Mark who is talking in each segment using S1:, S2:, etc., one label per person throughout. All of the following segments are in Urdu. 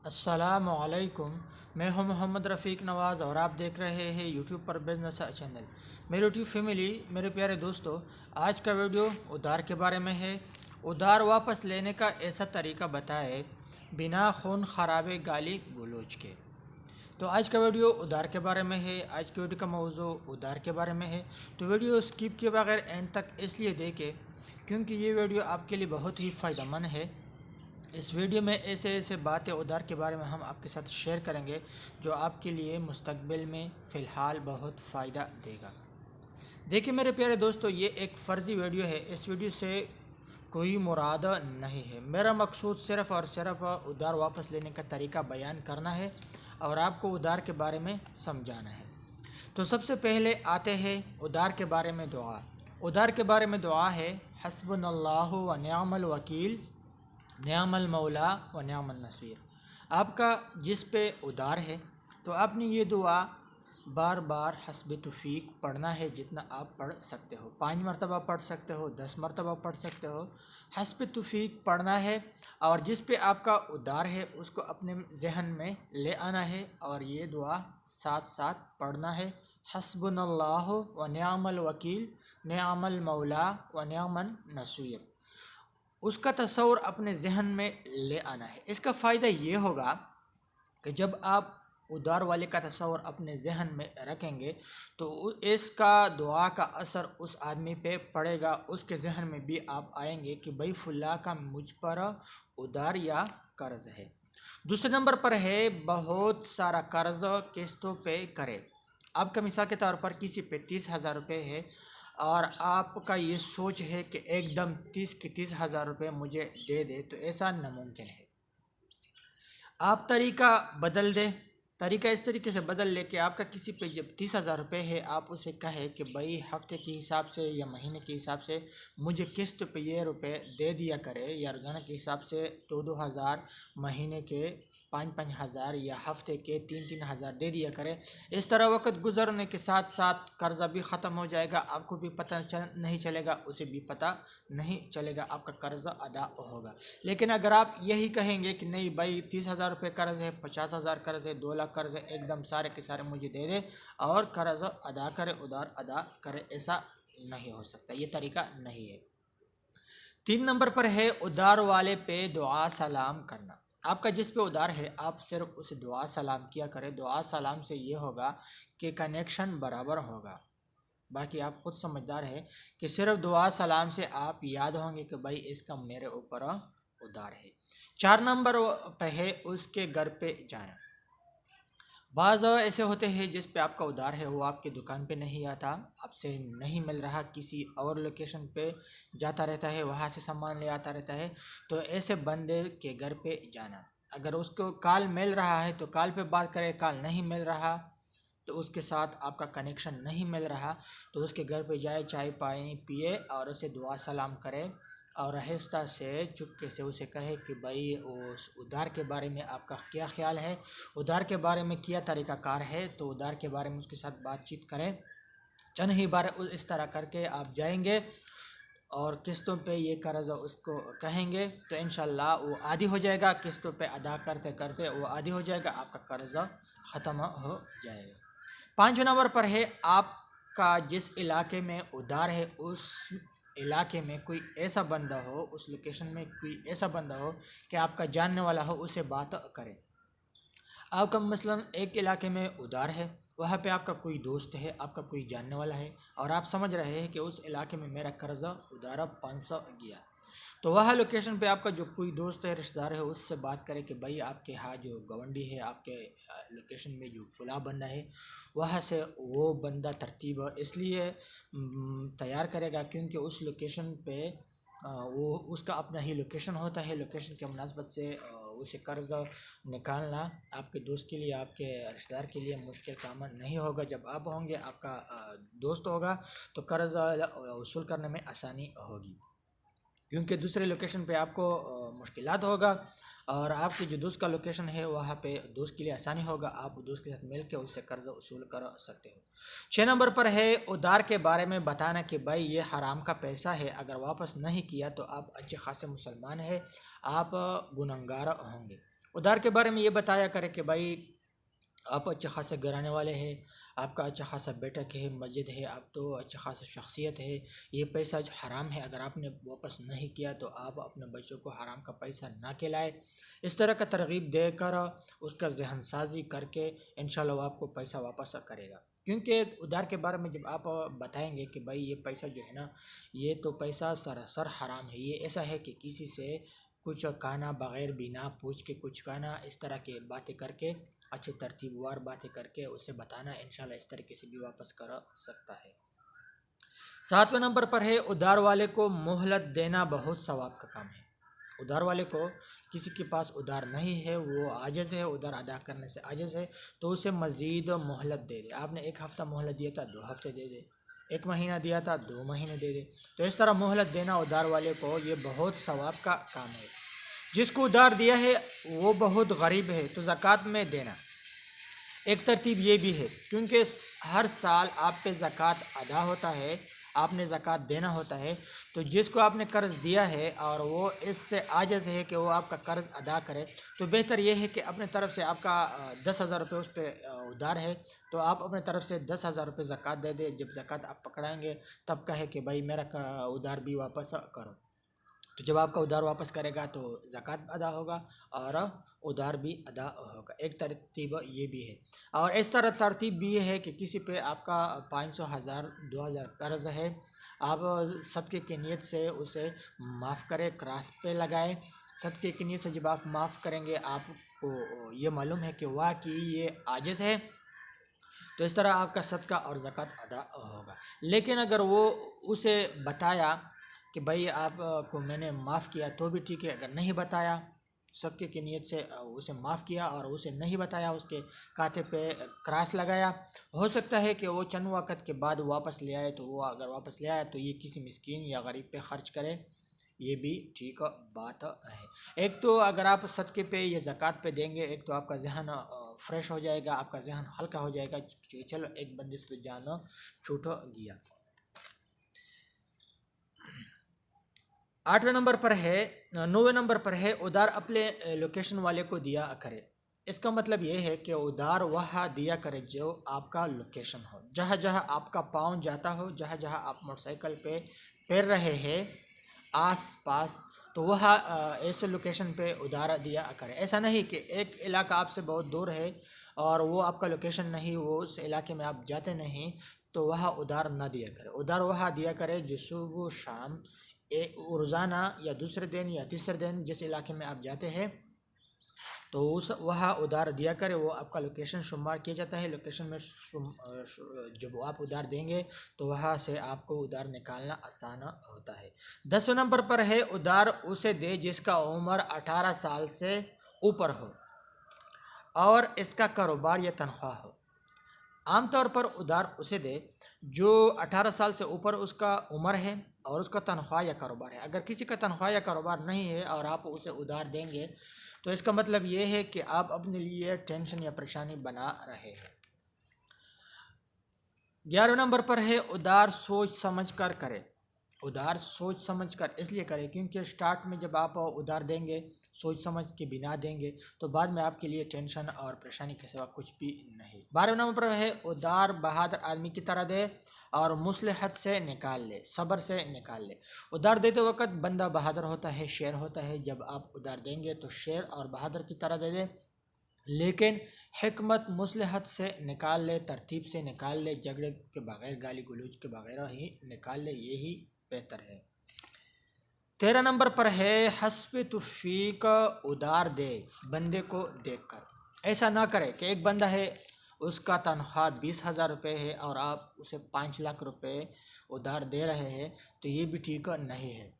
S1: السلام علیکم، میں ہوں محمد رفیق نواز اور آپ دیکھ رہے ہیں یوٹیوب پر بزنس چینل۔ میری یوٹیوب فیملی، میرے پیارے دوستو، آج کا ویڈیو ادھار کے بارے میں ہے۔ ادھار واپس لینے کا ایسا طریقہ بتائے بنا خون خرابے گالی گلوچ کے۔ تو آج کا ویڈیو ادھار کے بارے میں ہے، آج کی ویڈیو کا موضوع ادھار کے بارے میں ہے۔ تو ویڈیو سکپ کیے بغیر اینڈ تک اس لیے دیکھیں کیونکہ یہ ویڈیو آپ کے لیے بہت ہی فائدہ مند ہے۔ اس ویڈیو میں ایسے باتیں ادھار کے بارے میں ہم آپ کے ساتھ شیئر کریں گے جو آپ کے لیے مستقبل میں فی الحال بہت فائدہ دے گا۔ دیکھیں میرے پیارے دوستو، یہ ایک فرضی ویڈیو ہے، اس ویڈیو سے کوئی مراد نہیں ہے۔ میرا مقصود صرف اور صرف ادھار واپس لینے کا طریقہ بیان کرنا ہے اور آپ کو ادھار کے بارے میں سمجھانا ہے۔ تو سب سے پہلے آتے ہیں ادھار کے بارے میں دعا۔ ادھار کے بارے میں دعا ہے: حسبنا اللہ و نعم الوکیل، نعم المولا و نعم النصیر۔ آپ کا جس پہ ادھار ہے تو آپ نے یہ دعا بار بار حسب توفیق پڑھنا ہے، جتنا آپ پڑھ سکتے ہو۔ 5 مرتبہ پڑھ سکتے ہو، 10 مرتبہ پڑھ سکتے ہو، حسب توفیق پڑھنا ہے۔ اور جس پہ آپ کا ادھار ہے اس کو اپنے ذہن میں لے آنا ہے اور یہ دعا ساتھ ساتھ پڑھنا ہے: حسبنا اللہ و نعم الوکیل، نعم المولا و نعم النصیر۔ اس کا تصور اپنے ذہن میں لے آنا ہے۔ اس کا فائدہ یہ ہوگا کہ جب آپ ادھار والے کا تصور اپنے ذہن میں رکھیں گے تو اس کا دعا کا اثر اس آدمی پہ پڑے گا، اس کے ذہن میں بھی آپ آئیں گے کہ بھائی فلاں کا مجھ پر ادھار یا قرض ہے۔ دوسرے نمبر پر ہے بہت سارا قرض قسطوں پہ کرے۔ آپ کا مثال کے طور پر کسی پہ 30,000 روپے ہے اور آپ کا یہ سوچ ہے کہ ایک دم 30,000 روپے مجھے دے دے، تو ایسا ناممکن ہے۔ آپ طریقہ بدل دیں، طریقہ اس طریقے سے بدل لے کہ آپ کا کسی پہ جب 30,000 روپے ہے، آپ اسے کہے کہ بھائی ہفتے کے حساب سے یا مہینے کے حساب سے مجھے قسط پہ یہ روپے دے دیا کرے، یا روزانہ کے حساب سے 2,000، مہینے کے 5,000 یا ہفتے کے 3,000 دے دیا کرے۔ اس طرح وقت گزرنے کے ساتھ ساتھ قرضہ بھی ختم ہو جائے گا، آپ کو بھی پتہ نہیں چلے گا، اسے بھی پتہ نہیں چلے گا، آپ کا قرضہ ادا ہوگا۔ لیکن اگر آپ یہی کہیں گے کہ نہیں بھائی 30,000 روپے قرض ہے، 50,000 قرض ہے، 2 لاکھ قرض ہے، ایک دم سارے کے سارے مجھے دے دے اور قرض ادا کرے، ادھار ادا کرے، ایسا نہیں ہو سکتا، یہ طریقہ نہیں ہے۔ 3 نمبر پر ہے ادھار والے پہ دعا سلام کرنا۔ آپ کا جس پہ ادھار ہے آپ صرف اسے دعا سلام کیا کرے۔ دعا سلام سے یہ ہوگا کہ کنیکشن برابر ہوگا۔ باقی آپ خود سمجھدار ہے کہ صرف دعا سلام سے آپ یاد ہوں گے کہ بھائی اس کا میرے اوپر ادھار ہے۔ 4 نمبر پہ ہے اس کے گھر پہ جانا۔ بعض ایسے ہوتے ہیں جس پہ آپ کا ادھار ہے، وہ آپ کی دکان پہ نہیں آتا، آپ سے نہیں مل رہا، کسی اور لوکیشن پہ جاتا رہتا ہے، وہاں سے سامان لے آتا رہتا ہے۔ تو ایسے بندے کے گھر پہ جانا، اگر اس کو کال مل رہا ہے تو کال پہ بات کرے، کال نہیں مل رہا تو اس کے ساتھ آپ کا کنیکشن نہیں مل رہا تو اس کے گھر پہ جائے، چائے پانی پیے اور اسے دعا سلام کرے اور آہستہ سے چپکے سے اسے کہے کہ بھائی اس ادھار کے بارے میں آپ کا کیا خیال ہے، ادھار کے بارے میں کیا طریقہ کار ہے، تو ادھار کے بارے میں اس کے ساتھ بات چیت کریں۔ چند ہی بار اس طرح کر کے آپ جائیں گے اور قسطوں پہ یہ قرض اس کو کہیں گے تو انشاءاللہ وہ عادی ہو جائے گا، قسطوں پہ ادا کرتے کرتے وہ عادی ہو جائے گا، آپ کا قرض ختم ہو جائے گا۔ 5 نمبر پر ہے آپ کا جس علاقے میں ادھار ہے اس علاقے میں کوئی ایسا بندہ ہو، اس لوکیشن میں کوئی ایسا بندہ ہو کہ آپ کا جاننے والا ہو، اسے بات کرے۔ آپ کا مثلاً ایک علاقے میں ادھار ہے، وہاں پہ آپ کا کوئی دوست ہے، آپ کا کوئی جاننے والا ہے اور آپ سمجھ رہے ہیں کہ اس علاقے میں میرا قرضہ ادھارہ 500 گیا، تو وہ لوکیشن پہ آپ کا جو کوئی دوست ہے، رشتہ دار ہے، اس سے بات کرے کہ بھائی آپ کے ہاں جو گونڈی ہے، آپ کے لوکیشن میں جو فلاں بندہ ہے، وہاں سے وہ بندہ ترتیب اس لیے تیار کرے گا کیونکہ اس لوکیشن پہ وہ اس کا اپنا ہی لوکیشن ہوتا ہے، لوکیشن کے مناسبت سے اسے قرض نکالنا آپ کے دوست کے لیے، آپ کے رشتہ دار کے لیے مشکل کام نہیں ہوگا۔ جب آپ ہوں گے، آپ کا دوست ہوگا تو قرض وصول کرنے میں آسانی ہوگی، کیونکہ دوسرے لوکیشن پہ آپ کو مشکلات ہوگا اور آپ کی جو دوست کا لوکیشن ہے وہاں پہ دوست کے لیے آسانی ہوگا، آپ دوست کے ساتھ مل کے اس سے قرض وصول کر سکتے ہو۔ 6 نمبر پر ہے ادھار کے بارے میں بتانا کہ بھائی یہ حرام کا پیسہ ہے، اگر واپس نہیں کیا تو آپ اچھے خاصے مسلمان ہیں، آپ گنہگار ہوں گے۔ ادھار کے بارے میں یہ بتایا کرے کہ بھائی آپ اچھے خاصے گھرانے والے ہیں، آپ کا اچھا خاصا بیٹک ہے، مسجد ہے، آپ تو اچھا خاصا شخصیت ہے، یہ پیسہ جو حرام ہے اگر آپ نے واپس نہیں کیا تو آپ اپنے بچوں کو حرام کا پیسہ نہ کھلائے۔ اس طرح کا ترغیب دے کر اس کا ذہن سازی کر کے انشاءاللہ وہ آپ کو پیسہ واپس کرے گا، کیونکہ ادھار کے بارے میں جب آپ بتائیں گے کہ بھائی یہ پیسہ جو ہے نا یہ تو پیسہ سراسر حرام ہے، یہ ایسا ہے کہ کسی سے کچھ کہنا بغیر بنا پوچھ کے کچھ کہنا، اس طرح کے باتیں کر کے اچھے ترتیب وار باتیں کر کے اسے بتانا، انشاءاللہ اس طریقے سے بھی واپس کر سکتا ہے۔ 7ویں نمبر پر ہے ادھار والے کو مہلت دینا بہت ثواب کا کام ہے۔ ادھار والے کو کسی کے پاس ادھار نہیں ہے، وہ عاجز ہے، ادھار ادا کرنے سے عاجز ہے، تو اسے مزید مہلت دے دے۔ آپ نے 1 ہفتہ مہلت دیا تھا، 2 ہفتے دے دے، 1 مہینہ دیا تھا، 2 مہینے دے دے، تو اس طرح مہلت دینا ادھار والے کو یہ بہت ثواب کا کام ہے۔ جس کو ادھار دیا ہے وہ بہت غریب ہے تو زکوٰۃ میں دینا۔ ایک ترتیب یہ بھی ہے کیونکہ ہر سال آپ پہ زکوٰۃ ادا ہوتا ہے، آپ نے زکوٰۃ دینا ہوتا ہے، تو جس کو آپ نے قرض دیا ہے اور وہ اس سے عاجز ہے کہ وہ آپ کا قرض ادا کرے، تو بہتر یہ ہے کہ اپنے طرف سے آپ کا 10,000 روپے اس پہ ادھار ہے تو آپ اپنے طرف سے 10,000 روپے زکوٰۃ دے دے۔ جب زکوٰۃ آپ پکڑائیں گے تب کہے کہ بھائی میرا ادھار بھی واپس کرو، تو جب آپ کا ادھار واپس کرے گا تو زکوٰۃ ادا ہوگا اور ادھار بھی ادا ہوگا۔ ایک ترتیب یہ بھی ہے، اور اس طرح ترتیب بھی یہ ہے کہ کسی پہ آپ کا 500، 1000، 2000 قرض ہے، آپ صدقے کی نیت سے اسے معاف کرے، کراس پہ لگائے۔ صدقے کی نیت سے جب آپ معاف کریں گے آپ کو یہ معلوم ہے کہ واقعی یہ عاجز ہے، تو اس طرح آپ کا صدقہ اور زکوٰۃ ادا ہوگا۔ لیکن اگر وہ اسے بتایا کہ بھائی آپ کو میں نے معاف کیا تو بھی ٹھیک ہے، اگر نہیں بتایا، صدقے کی نیت سے اسے معاف کیا اور اسے نہیں بتایا، اس کے کھاتے پہ کراس لگایا، ہو سکتا ہے کہ وہ چند وقت کے بعد واپس لے آئے، تو وہ اگر واپس لے آیا تو یہ کسی مسکین یا غریب پہ خرچ کرے، یہ بھی ٹھیک بات ہے۔ ایک تو اگر آپ صدقے پہ یا زکوٰۃ پہ دیں گے، ایک تو آپ کا ذہن فریش ہو جائے گا، آپ کا ذہن ہلکا ہو جائے گا، چلو ایک بندے سے جان چھوٹ گیا۔ 8ویں نمبر پر ہے 9ویں نمبر پر ہے ادھار اپنے لوکیشن والے کو دیا کرے۔ اس کا مطلب یہ ہے کہ ادھار وہاں دیا کرے جو آپ کا لوکیشن ہو، جہاں جہاں آپ کا پاؤں جاتا ہو، جہاں جہاں آپ موٹر سائیکل پہ پھر رہے ہیں آس پاس، تو وہاں ایسے لوکیشن پہ ادھار دیا کرے۔ ایسا نہیں کہ ایک علاقہ آپ سے بہت دور ہے اور وہ آپ کا لوکیشن نہیں، وہ اس علاقے میں آپ جاتے نہیں، تو وہاں ادھار نہ دیا کرے۔ ادھار وہاں دیا کرے جو صبح شام روزانہ یا دوسرے دن یا تیسرے دن جس علاقے میں آپ جاتے ہیں تو وہاں ادھار دیا کرے۔ وہ آپ کا لوکیشن شمار کیا جاتا ہے، لوکیشن میں جب آپ ادھار دیں گے تو وہاں سے آپ کو ادھار نکالنا آسان ہوتا ہے۔ 10ویں نمبر پر ہے ادھار اسے دے جس کا عمر 18 سال سے اوپر ہو اور اس کا کاروبار یا تنخواہ ہو۔ عام طور پر ادھار اسے دے جو 18 سال سے اوپر اس کا عمر ہے اور اس کا تنخواہ یا کاروبار ہے۔ اگر کسی کا تنخواہ یا کاروبار نہیں ہے اور آپ اسے ادھار دیں گے تو اس کا مطلب یہ ہے کہ آپ اپنے لیے ٹینشن یا پریشانی بنا رہے ہیں۔ 11ویں نمبر پر ہے ادھار سوچ سمجھ کر کرے۔ ادھار سوچ سمجھ کر اس لیے کرے کیونکہ سٹارٹ میں جب آپ ادھار دیں گے سوچ سمجھ کے بنا دیں گے تو بعد میں آپ کے لیے ٹینشن اور پریشانی کے سوا کچھ بھی نہیں۔ 12ویں نمبر پر ہے ادھار بہادر آدمی کی طرح دے اور مصلحت سے نکال لے، صبر سے نکال لے۔ ادھار دیتے وقت بندہ بہادر ہوتا ہے، شیر ہوتا ہے، جب آپ ادھار دیں گے تو شیر اور بہادر کی طرح دے دیں، لیکن حکمت مصلحت سے نکال لے، ترتیب سے نکال لے، جھگڑے کے بغیر، گالی گلوچ کے بغیر ہی نکال لے، یہی بہتر ہے۔ 13 نمبر پر ہے حسب توفیق ادھار دے بندے کو دیکھ کر۔ ایسا نہ کرے کہ ایک بندہ ہے اس کا تنخواہ 20,000 روپے ہے اور آپ اسے 5 لاکھ روپے ادھار دے رہے ہیں، تو یہ بھی ٹھیک نہیں ہے۔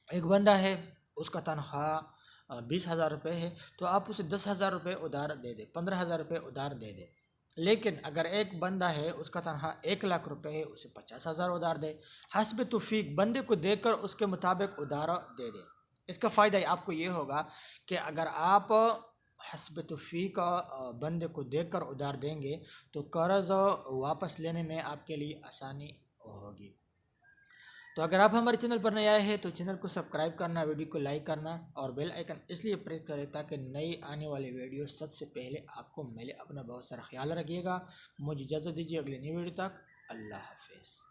S1: ایک بندہ ہے اس کا تنخواہ 20,000 روپے ہے تو آپ اسے 10,000 روپے ادھار دے دیں، 15,000 روپے ادھار دے دیں۔ لیکن اگر ایک بندہ ہے اس کا تنخواہ 1 لاکھ روپے ہے، اسے 50,000 ادھار دے۔ حسب توفیق بندے کو دیکھ کر اس کے مطابق ادھار دے دے۔ اس کا فائدہ آپ کو یہ ہوگا کہ اگر آپ حسب توفیق بندے کو دیکھ کر ادھار دیں گے تو قرض واپس لینے میں آپ کے لیے آسانی ہوگی۔ تو اگر آپ ہمارے چینل پر نئے آئے ہیں تو چینل کو سبسکرائب کرنا، ویڈیو کو لائک کرنا اور بیل آئیکن اس لیے پریس کریں تاکہ نئی آنے والی ویڈیو سب سے پہلے آپ کو ملے۔ اپنا بہت سارا خیال رکھیے گا۔ مجھے اجازت دیجیے اگلی نئی ویڈیو تک۔ اللہ حافظ۔